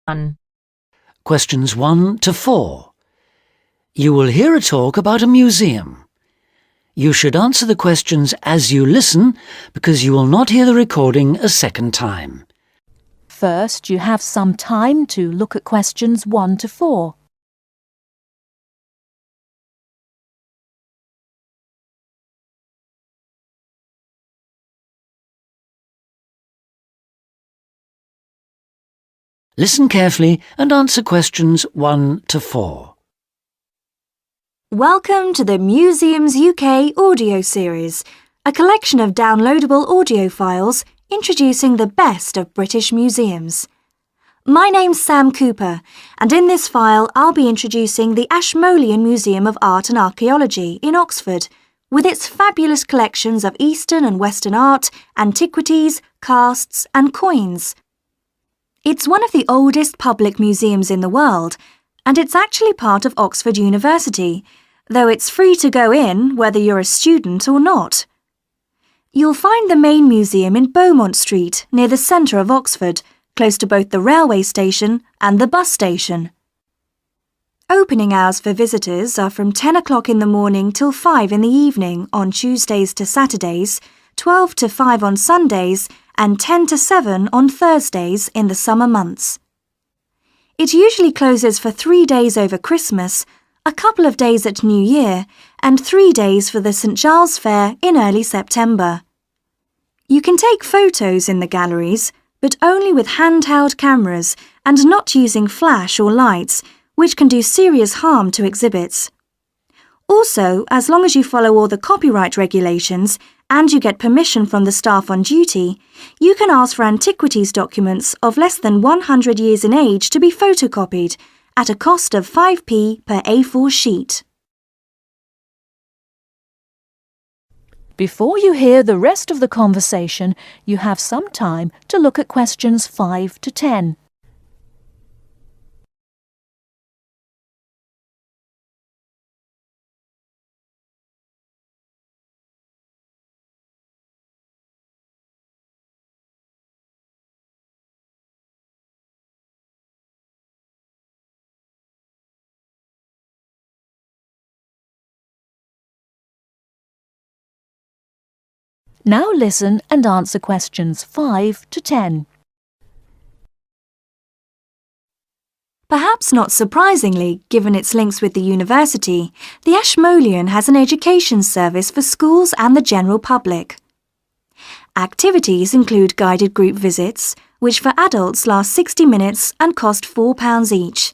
1. Questions 1 to 4. You will hear a talk about a museum. You should answer the questions as you listen because you will not hear the recording a second time. First, you have some time to look at questions 1 to 4. Listen carefully and answer questions 1 to 4. Welcome to the Museums UK audio series, a collection of downloadable audio files introducing the best of British museums. My name's Sam Cooper, and in this file I'll be introducing the Ashmolean Museum of Art and Archaeology in Oxford, with its fabulous collections of Eastern and Western art, antiquities, casts and coins. It's one of the oldest public museums in the world, and it's actually part of Oxford University, though it's free to go in whether you're a student or not. You'll find the main museum in Beaumont Street, near the centre of Oxford, close to both the railway station and the bus station. Opening hours for visitors are from 10 o'clock in the morning till 5 in the evening on Tuesdays to Saturdays, 12 to 5 on Sundays, and 10 to 7 on Thursdays in the summer months. It usually closes for 3 days over Christmas, a couple of days at New Year, and 3 days for the St Giles Fair in early September. You can take photos in the galleries, but only with handheld cameras and not using flash or lights, which can do serious harm to exhibits. Also, as long as you follow all the copyright regulations and you get permission from the staff on duty, you can ask for antiquities documents of less than 100 years in age to be photocopied at a cost of 5p per A4 sheet. Before you hear the rest of the conversation, you have some time to look at questions 5 to 10. Now listen and answer questions 5 to 10. Perhaps not surprisingly, given its links with the university, the Ashmolean has an education service for schools and the general public. Activities include guided group visits, which for adults last 60 minutes and cost £4 each.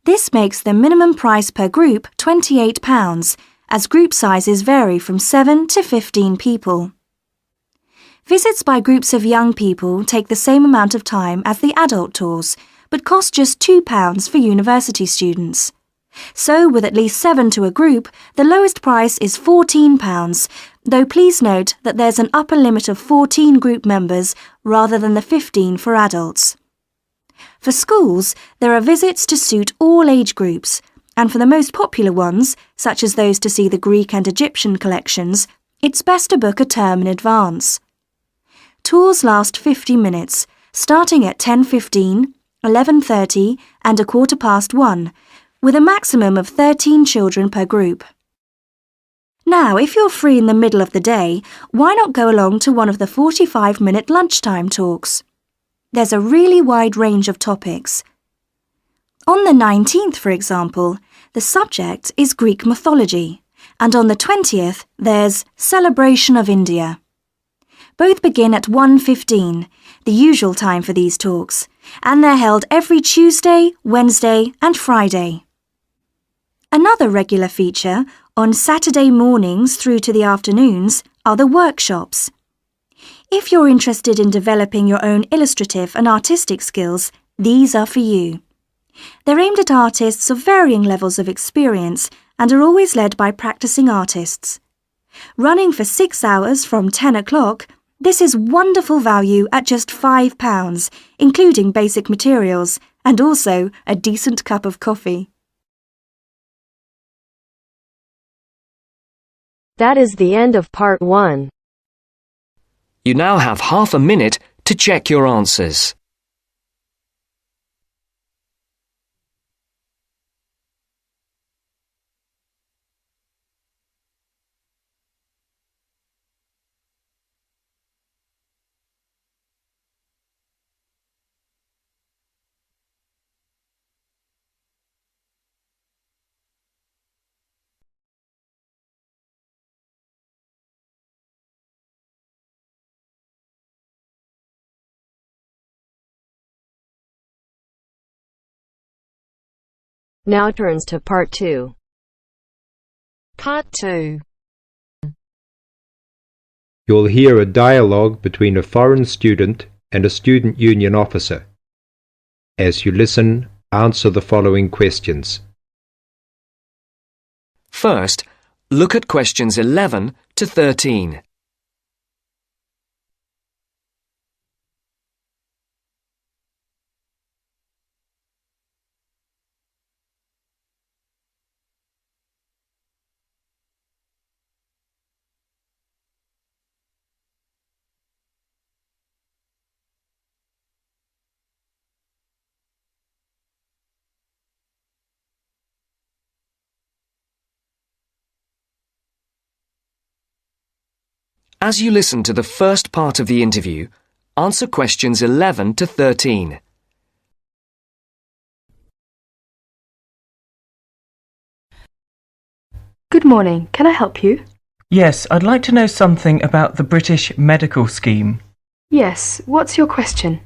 This makes the minimum price per group £28, as group sizes vary from 7 to 15 people. Visits by groups of young people take the same amount of time as the adult tours, but cost just £2 for university students. So, with at least 7 to a group, the lowest price is £14, though please note that there's an upper limit of 14 group members rather than the 15 for adults. For schools, there are visits to suit all age groups, and for the most popular ones, such as those to see the Greek and Egyptian collections, it's best to book a term in advance. Tours last 50 minutes, starting at 10:15, 11:30 and 1:15, with a maximum of 13 children per group. Now, if you're free in the middle of the day, why not go along to one of the 45-minute lunchtime talks? There's a really wide range of topics. On the 19th, for example, the subject is Greek mythology, and on the 20th, there's Celebration of India. Both begin at 1:15, the usual time for these talks, and they're held every Tuesday, Wednesday and Friday. Another regular feature, on Saturday mornings through to the afternoons, are the workshops. If you're interested in developing your own illustrative and artistic skills, these are for you. They're aimed at artists of varying levels of experience and are always led by practicing artists. Running for 6 hours from 10 o'clock, this is wonderful value at just £5, including basic materials, and also a decent cup of coffee. That is the end of part 1. You now have half a minute to check your answers. Now turns to Part 2. Part 2. You'll hear a dialogue between a foreign student and a student union officer. As you listen, answer the following questions. First, look at questions 11 to 13. As you listen to the first part of the interview, answer questions 11 to 13. Good morning. Can I help you? Yes, I'd like to know something about the British medical scheme. Yes. What's your question?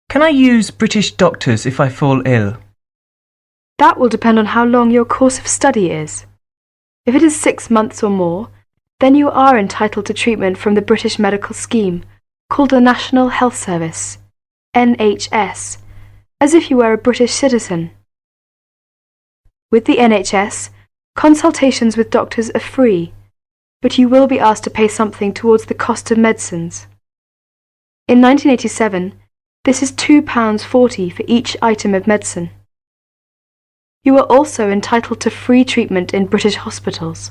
Can I use British doctors if I fall ill? That will depend on how long your course of study is. If it is 6 months or more, then you are entitled to treatment from the British medical scheme, called the National Health Service, NHS, as if you were a British citizen. With the NHS, consultations with doctors are free, but you will be asked to pay something towards the cost of medicines. In 1987, this is £2.40 for each item of medicine. You are also entitled to free treatment in British hospitals.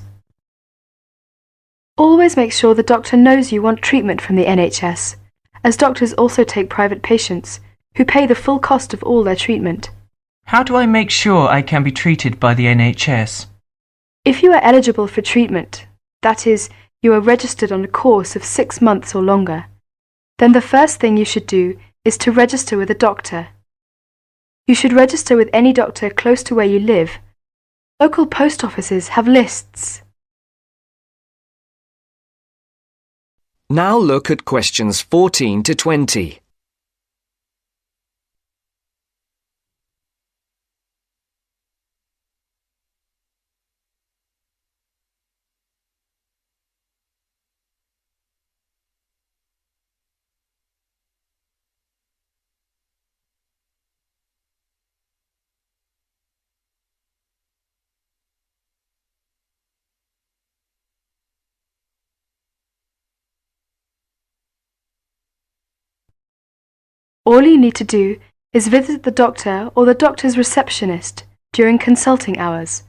Always make sure the doctor knows you want treatment from the NHS, as doctors also take private patients, who pay the full cost of all their treatment. How do I make sure I can be treated by the NHS? If you are eligible for treatment, that is, you are registered on a course of 6 months or longer, then the first thing you should do is to register with a doctor. You should register with any doctor close to where you live. Local post offices have lists. Now look at questions 14 to 20. All you need to do is visit the doctor or the doctor's receptionist during consulting hours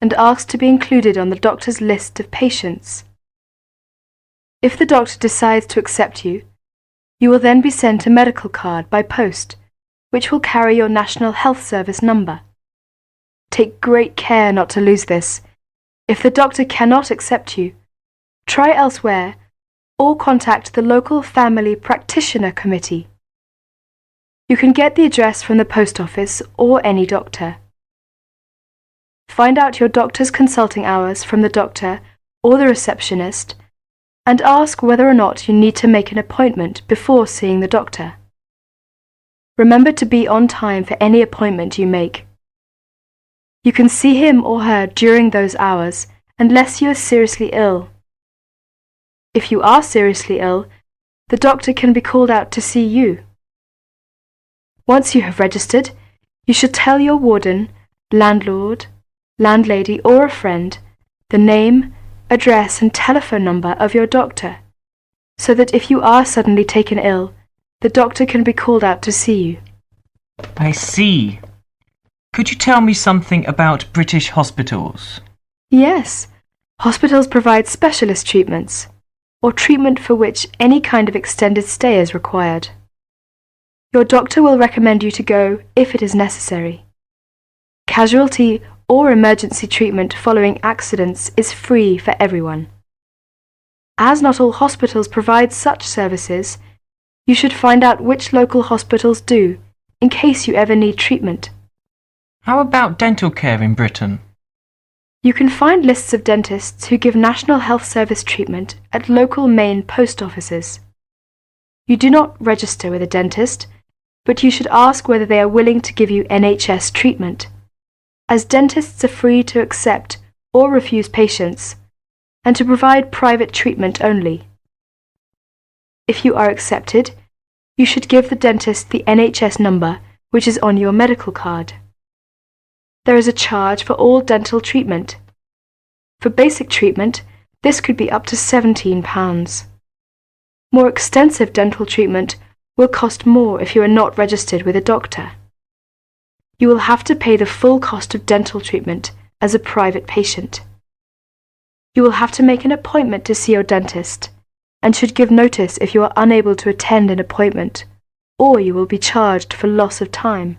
and ask to be included on the doctor's list of patients. If the doctor decides to accept you, you will then be sent a medical card by post, which will carry your National Health Service number. Take great care not to lose this. If the doctor cannot accept you, try elsewhere or contact the local family practitioner committee. You can get the address from the post office or any doctor. Find out your doctor's consulting hours from the doctor or the receptionist and ask whether or not you need to make an appointment before seeing the doctor. Remember to be on time for any appointment you make. You can see him or her during those hours unless you are seriously ill. If you are seriously ill, the doctor can be called out to see you. Once you have registered, you should tell your warden, landlord, landlady or a friend the name, address and telephone number of your doctor, so that if you are suddenly taken ill, the doctor can be called out to see you. I see. Could you tell me something about British hospitals? Yes, hospitals provide specialist treatments, or treatment for which any kind of extended stay is required. Your doctor will recommend you to go if it is necessary. Casualty or emergency treatment following accidents is free for everyone. As not all hospitals provide such services, you should find out which local hospitals do, in case you ever need treatment. How about dental care in Britain? You can find lists of dentists who give National Health Service treatment at local main post offices. You do not register with a dentist, but you should ask whether they are willing to give you NHS treatment. as dentists are free to accept or refuse patients, and to provide private treatment only. If you are accepted, you should give the dentist the NHS number which is on your medical card. There is a charge for all dental treatment. For basic treatment, this could be up to £17. More extensive dental treatment will cost more if you are not registered with a doctor. You will have to pay the full cost of dental treatment as a private patient. You will have to make an appointment to see your dentist and should give notice if you are unable to attend an appointment, or you will be charged for loss of time.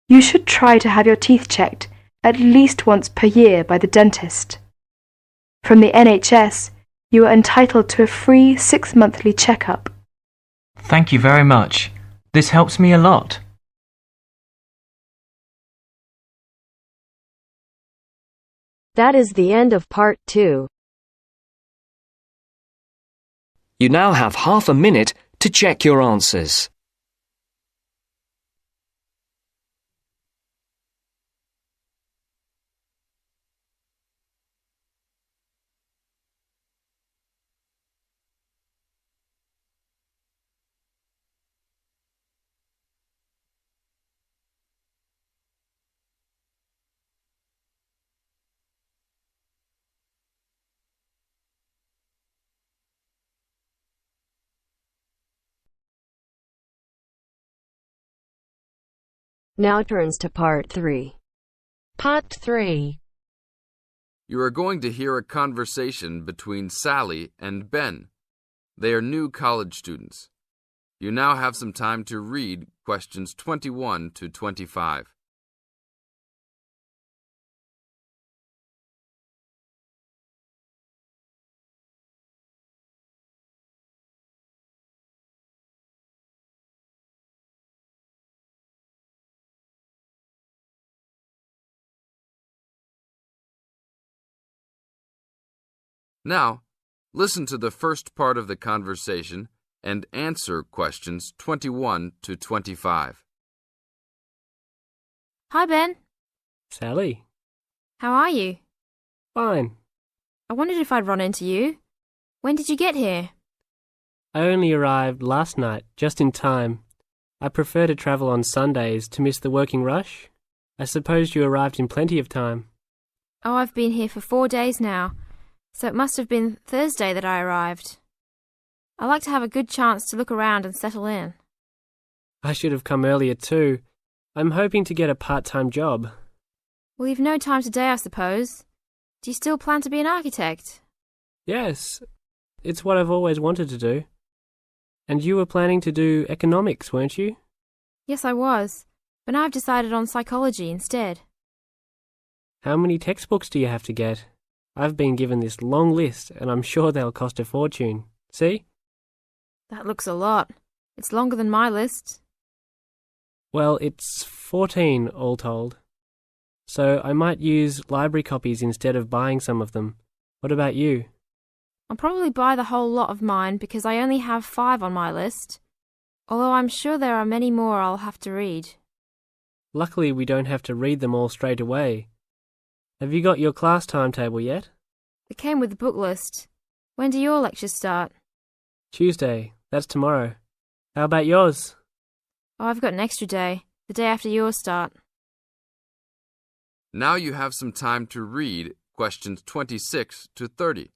You should try to have your teeth checked at least once per year by the dentist. From the NHS, you are entitled to a free 6-monthly checkup. Thank you very much. This helps me a lot. That is the end of part 2. You now have half a minute to check your answers. Now turns to part 3. Part 3. You are going to hear a conversation between Sally and Ben. They are new college students. You now have some time to read questions 21 to 25. Now, listen to the first part of the conversation and answer questions 21 to 25. Hi, Ben. Sally. How are you? Fine. I wondered if I'd run into you. When did you get here? I only arrived last night, just in time. I prefer to travel on Sundays to miss the working rush. I suppose you arrived in plenty of time. Oh, I've been here for 4 days now, so it must have been Thursday that I arrived. I like to have a good chance to look around and settle in. I should have come earlier too. I'm hoping to get a part-time job. Well, you've no time today, I suppose. Do you still plan to be an architect? Yes, it's what I've always wanted to do. And you were planning to do economics, weren't you? Yes, I was, but now I've decided on psychology instead. How many textbooks do you have to get? I've been given this long list, and I'm sure they'll cost a fortune. See? That looks a lot. It's longer than my list. Well, it's 14 all told. So I might use library copies instead of buying some of them. What about you? I'll probably buy the whole lot of mine because I only have 5 on my list, although I'm sure there are many more I'll have to read. Luckily, we don't have to read them all straight away. Have you got your class timetable yet? It came with the book list. When do your lectures start? Tuesday. That's tomorrow. How about yours? Oh, I've got an extra day, the day after yours start. Now you have some time to read questions 26 to 30.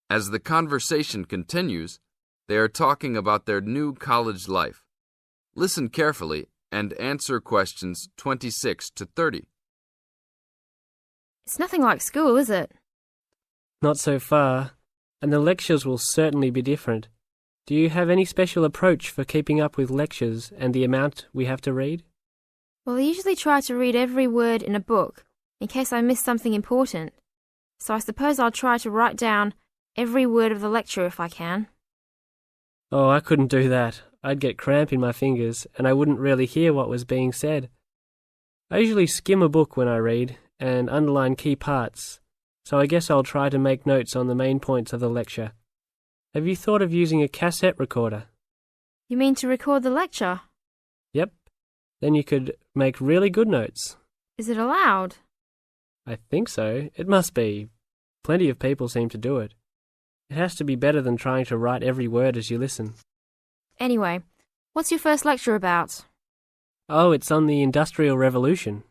As the conversation continues, they are talking about their new college life. Listen carefully and answer questions 26 to 30. It's nothing like school, is it? Not so far, and the lectures will certainly be different. Do you have any special approach for keeping up with lectures and the amount we have to read? Well, I usually try to read every word in a book, in case I miss something important. So I suppose I'll try to write down every word of the lecture if I can. Oh, I couldn't do that. I'd get cramp in my fingers and I wouldn't really hear what was being said. I usually skim a book when I read and underline key parts, so I guess I'll try to make notes on the main points of the lecture. Have you thought of using a cassette recorder? You mean to record the lecture? Yep. Then you could make really good notes. Is it allowed? I think so. It must be. Plenty of people seem to do it. It has to be better than trying to write every word as you listen. Anyway, what's your first lecture about? Oh, it's on the Industrial Revolution.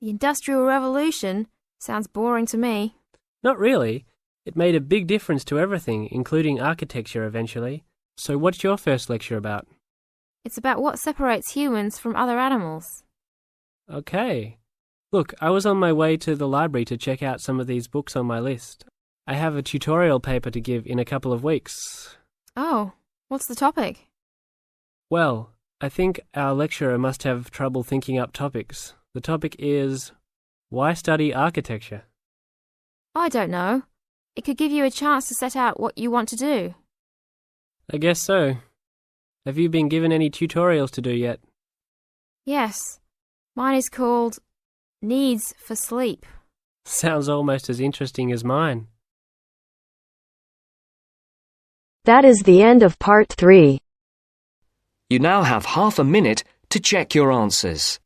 The Industrial Revolution? Sounds boring to me. Not really. It made a big difference to everything, including architecture eventually. So what's your first lecture about? It's about what separates humans from other animals. Okay. Look, I was on my way to the library to check out some of these books on my list. I have a tutorial paper to give in a couple of weeks. Oh, what's the topic? Well, I think our lecturer must have trouble thinking up topics. The topic is, why study architecture? I don't know. It could give you a chance to set out what you want to do. I guess so. Have you been given any tutorials to do yet? Yes. Mine is called Needs for Sleep. Sounds almost as interesting as mine. That is the end of part 3. You now have half a minute to check your answers.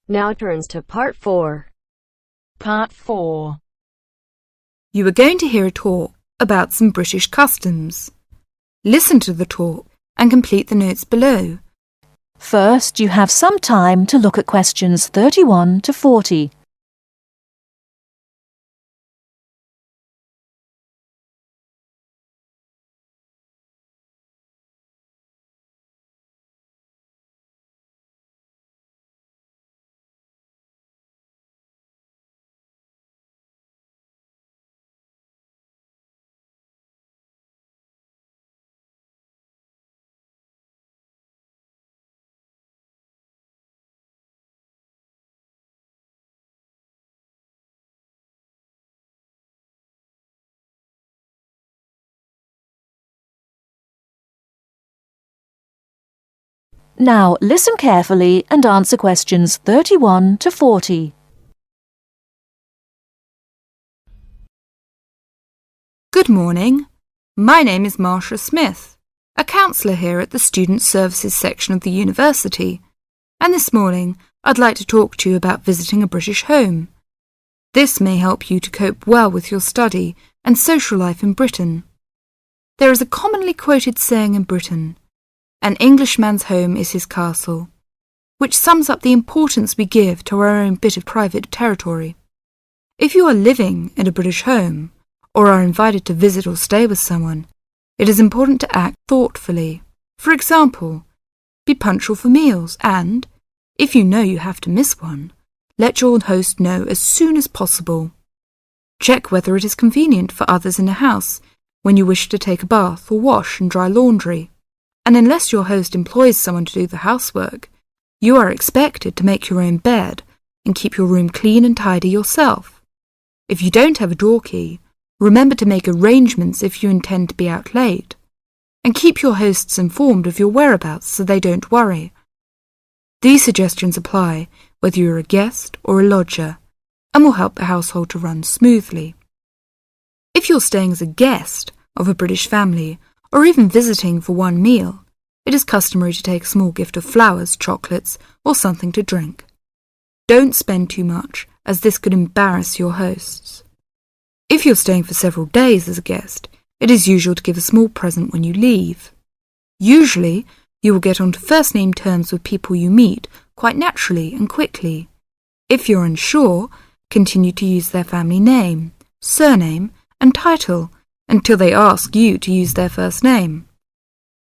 Now turns to part 4. Part 4. You are going to hear a talk about some British customs. Listen to the talk and complete the notes below. First, you have some time to look at questions 31 to 40. Now listen carefully and answer questions 31 to 40. Good morning. My name is Marsha Smith, a counsellor here at the Student Services section of the university, and this morning I'd like to talk to you about visiting a British home. This may help you to cope well with your study and social life in Britain. There is a commonly quoted saying in Britain, "An Englishman's home is his castle," which sums up the importance we give to our own bit of private territory. If you are living in a British home, or are invited to visit or stay with someone, it is important to act thoughtfully. For example, be punctual for meals and, if you know you have to miss one, let your host know as soon as possible. Check whether it is convenient for others in the house when you wish to take a bath or wash and dry laundry. And unless your host employs someone to do the housework, you are expected to make your own bed and keep your room clean and tidy yourself. If you don't have a door key, remember to make arrangements if you intend to be out late, and keep your hosts informed of your whereabouts so they don't worry. These suggestions apply whether you're a guest or a lodger, and will help the household to run smoothly. If you're staying as a guest of a British family, or even visiting for one meal, it is customary to take a small gift of flowers, chocolates, or something to drink. Don't spend too much, as this could embarrass your hosts. If you're staying for several days as a guest, it is usual to give a small present when you leave. Usually, you will get onto first-name terms with people you meet quite naturally and quickly. If you're unsure, continue to use their family name, surname, and title until they ask you to use their first name.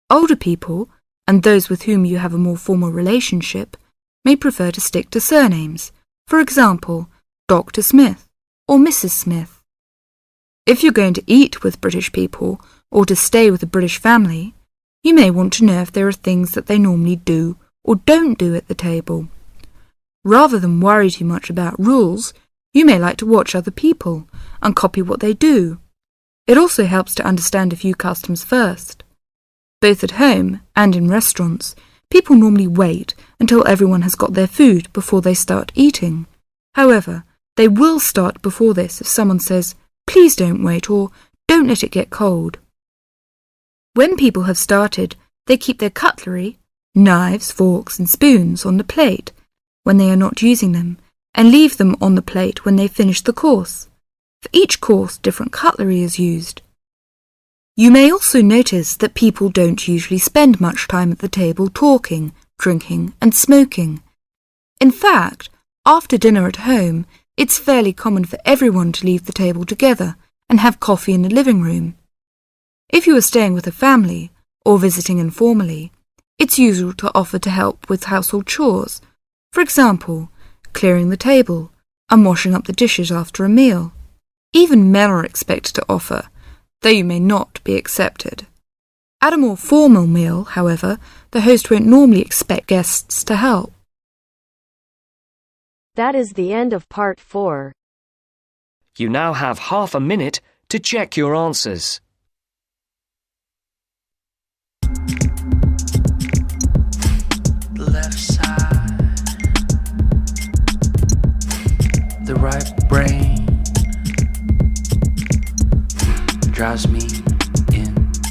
Older people, and those with whom you have a more formal relationship, may prefer to stick to surnames, for example, Dr. Smith or Mrs. Smith. If you're going to eat with British people or to stay with a British family, you may want to know if there are things that they normally do or don't do at the table. Rather than worry too much about rules, you may like to watch other people and copy what they do. It also helps to understand a few customs first. Both at home and in restaurants, people normally wait until everyone has got their food before they start eating. However, they will start before this if someone says, "Please don't wait," or "Don't let it get cold." When people have started, they keep their cutlery, knives, forks and spoons on the plate when they are not using them, and leave them on the plate when they finish the course. For each course, different cutlery is used. You may also notice that people don't usually spend much time at the table talking, drinking and smoking. In fact, after dinner at home, it's fairly common for everyone to leave the table together and have coffee in the living room. If you are staying with a family or visiting informally, it's usual to offer to help with household chores, for example, clearing the table and washing up the dishes after a meal. Even men are expected to offer, though you may not be accepted. At a more formal meal, however, the host won't normally expect guests to help. That is the end of part 4. You now have half a minute to check your answers.